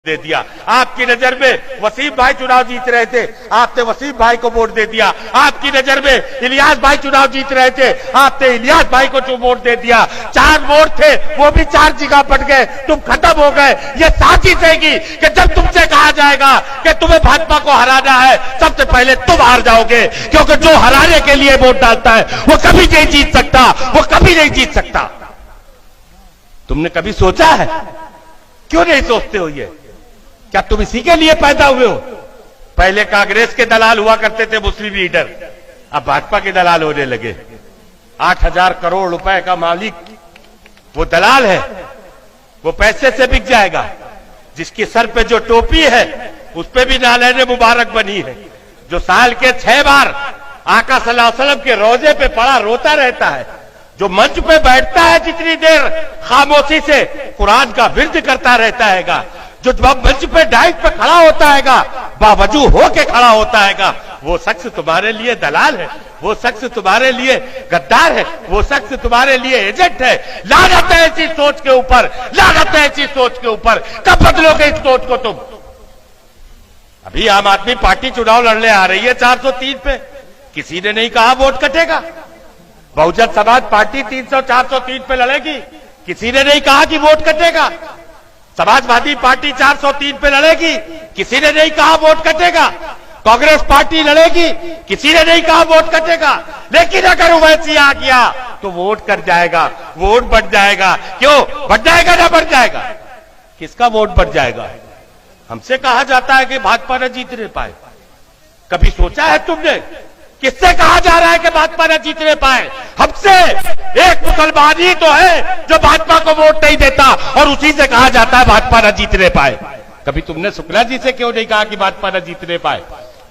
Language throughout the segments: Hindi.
दे दिया। आपकी नजर में वसीम भाई चुनाव जीत रहे थे, आपने वसीम भाई को वोट दे दिया। आपकी नजर में इलियास भाई चुनाव जीत रहे थे, आपने इलियास भाई को वोट दे दिया। 4 वोट थे, वो भी 4 जगह बढ़ गए, तुम खत्म हो गए। ये साजिश है कि जब तुमसे कहा जाएगा कि तुम्हें भाजपा को हराना है, सबसे पहले तुम हार जाओगे, क्योंकि जो हराने के लिए वोट डालता है वो कभी नहीं जीत सकता, वो कभी नहीं जीत सकता। तुमने कभी सोचा है? क्यों नहीं सोचते हो? ये क्या तुम इसी के लिए पैदा हुए हो? पहले कांग्रेस के दलाल हुआ करते थे मुस्लिम लीडर, अब भाजपा के दलाल होने लगे। 8,000 करोड़ रुपए का मालिक वो दलाल है, वो पैसे से बिक जाएगा। जिसके सर पे जो टोपी है उस पे भी नालैने मुबारक बनी है, जो साल के 6 बार आका सल्लल्लाहु अलैहि वसल्लम के रोजे पे पड़ा रोता रहता है, जो मंच पे बैठता है जितनी देर खामोशी से कुरान का विर्द करता रहता हैगा, जो मंच पे डाइट पे खड़ा होता हैगा, बावजू होके खड़ा होता हैगा, वो शख्स तुम्हारे लिए दलाल है, वो शख्स तुम्हारे लिए गद्दार है, वो शख्स तुम्हारे लिए एजेंट है। लानत है ऐसी सोच के ऊपर, लानत है ऐसी सोच के ऊपर। कब बदलोगे इस सोच को तुम? अभी आम आदमी पार्टी चुनाव लड़ने आ रही है 403 पे, किसी ने नहीं कहा वोट कटेगा। बहुजन समाज पार्टी 300-403 पे लड़ेगी, किसी ने नहीं कहा कि वोट कटेगा। समाजवादी पार्टी 403 पे लड़ेगी, किसी ने नहीं कहा वोट कटेगा। कांग्रेस पार्टी लड़ेगी, किसी ने नहीं कहा वोट कटेगा। लेकिन अगर ओवैसी आ गया तो वोट कट जाएगा, वोट बढ़ जाएगा। क्यों बढ़ जाएगा? ना बढ़ जाएगा? किसका वोट बढ़ जाएगा? हमसे कहा जाता है कि भाजपा न जीत नहीं पाए। कभी सोचा है तुमने? किससे कहा जा रहा है कि भाजपा न जीतने पाए? हमसे। एक मुसलमान ही तो है जो भाजपा को वोट नहीं देता, और उसी से कहा जाता है भाजपा न जीतने पाए। कभी तुमने शुक्ला जी से क्यों नहीं कहा कि भाजपा न जीतने पाए?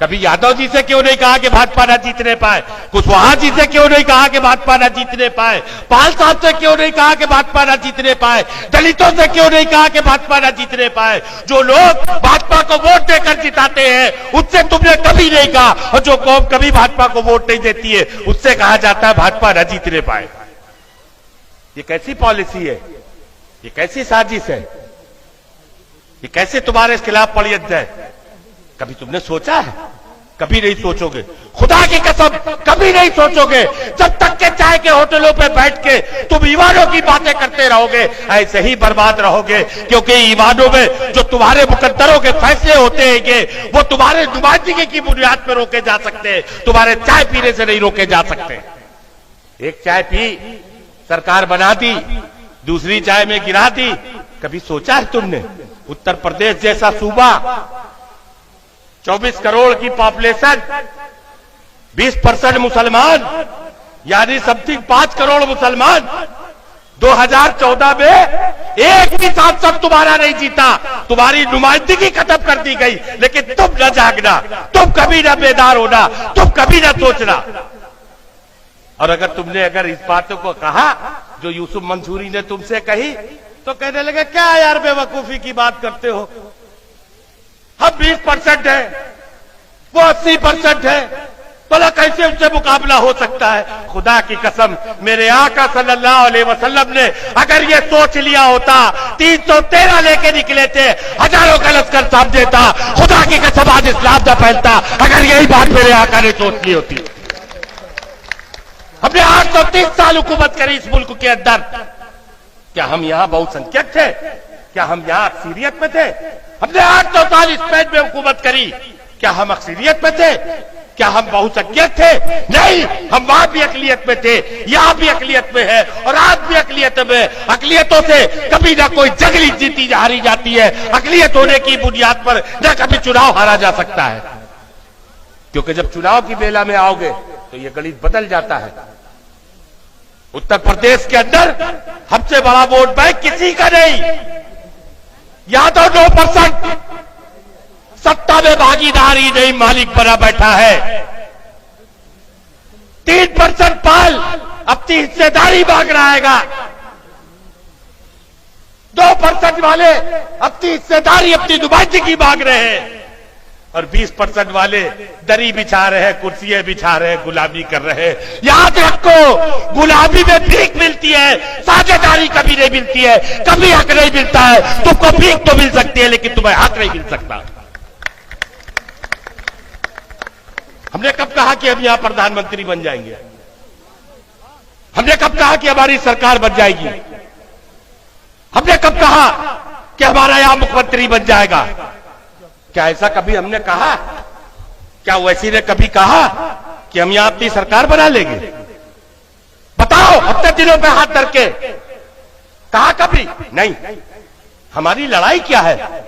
कभी यादव जी से क्यों नहीं कहा कि भाजपा न जीतने पाए? कुशवाहा जी से क्यों नहीं कहा कि भाजपा न जीतने पाए? पाल साहब से क्यों नहीं कहा कि भाजपा न जीतने पाए? दलितों से क्यों नहीं कहा कि भाजपा न जीतने पाए? जो लोग भाजपा को वोट देकर जिताते हैं उससे तुमने कभी नहीं कहा, और जो कौम कभी भाजपा को वोट नहीं देती है उससे कहा जाता है भाजपा न जीतने पाए। ये कैसी पॉलिसी है? ये कैसी साजिश है? ये कैसे तुम्हारे खिलाफ पड़ियत है? कभी तुमने सोचा है? कभी नहीं सोचोगे, खुदा की कसम कभी नहीं सोचोगे। जब तक के चाय के होटलों पे बैठ के तुम ईमानों की बातें करते रहोगे, ऐसे ही बर्बाद रहोगे। क्योंकि ईमानों में जो तुम्हारे मुकद्दरों के फैसले होते हैं वो तुम्हारे नुमाइंदगी की बुनियाद पर रोके जा सकते हैं, तुम्हारे चाय पीने से नहीं रोके जा सकते। एक चाय पी, सरकार बना दी, दूसरी चाय में गिरा दी। कभी सोचा है तुमने? उत्तर प्रदेश जैसा सूबा, 24 करोड़ की पॉपुलेशन, 20% मुसलमान, यानी समथिंग 5 करोड़ मुसलमान। 2014 में एक भी सांसद तुम्हारा नहीं जीता, तुम्हारी नुमाइंदगी खत्म कर दी गई। लेकिन तुम न जागना, तुम कभी न बेदार होना, तुम कभी न सोचना। और अगर इस बातों को कहा जो यूसुफ मंसूरी ने तुमसे कही, तो कहने लगे क्या यार बेवकूफी की बात करते हो, हम 20% है, वो 80% है, भला कैसे उससे मुकाबला हो सकता है? खुदा की कसम, मेरे आका सल्लल्लाहु अलैहि वसल्लम ने अगर ये सोच लिया होता, 313 लेके निकले थे, हजारों का लश्कर सामने था, खुदा की कसम आज इस्लाम न फैलता अगर यही बात मेरे आका ने सोच ली होती। हमने 830 साल हुकूमत करी इस मुल्क के अंदर। क्या हम यहां बहुसंख्यक थे? क्या हम यहां अक्सरियत में थे? हमने 800 साल स्पेन में हुकूमत करी, क्या हम अक्सरियत में थे? क्या हम बहुसंख्यक थे? नहीं, हम वहां भी अकलियत में थे, यहां भी अकलियत में है, और आज भी अकलियत में। अकलियतों से कभी ना कोई जंग जीती हारी जाती है, अकलियत होने की बुनियाद पर न कभी चुनाव हारा जा सकता है। क्योंकि जब चुनाव की बेला में आओगे तो ये गणित बदल जाता है। उत्तर प्रदेश के अंदर हमसे बड़ा वोट बैंक किसी का नहीं। यादव 9%, सत्ता में भागीदारी नहीं, मालिक बना बैठा है। 3% पाल अपनी हिस्सेदारी मांग रहा है। 2% वाले अपनी हिस्सेदारी, अपनी नुमाइंदगी मांग रहे हैं। और 20% वाले दरी बिछा रहे हैं, कुर्सियां बिछा रहे हैं, गुलामी कर रहे हैं। याद रखो, गुलामी में भीख मिलती है, साझेदारी कभी नहीं मिलती है, कभी हक नहीं मिलता है। तुमको भीख तो मिल सकती है लेकिन तुम्हें हक नहीं मिल सकता। हमने कब कहा कि हम यहां प्रधानमंत्री बन जाएंगे? हमने कब कहा कि हमारी सरकार बन जाएगी? हमने कब कहा कि हमारा यहां मुख्यमंत्री बन जाएगा? क्या ऐसा कभी हमने कहा? क्या ओवैसी ने कभी कहा कि हम यहां अपनी सरकार बना लेंगे? बताओ, हफ्ते दिनों पे हाथ धर के कहा कभी? नहीं। हमारी लड़ाई क्या है?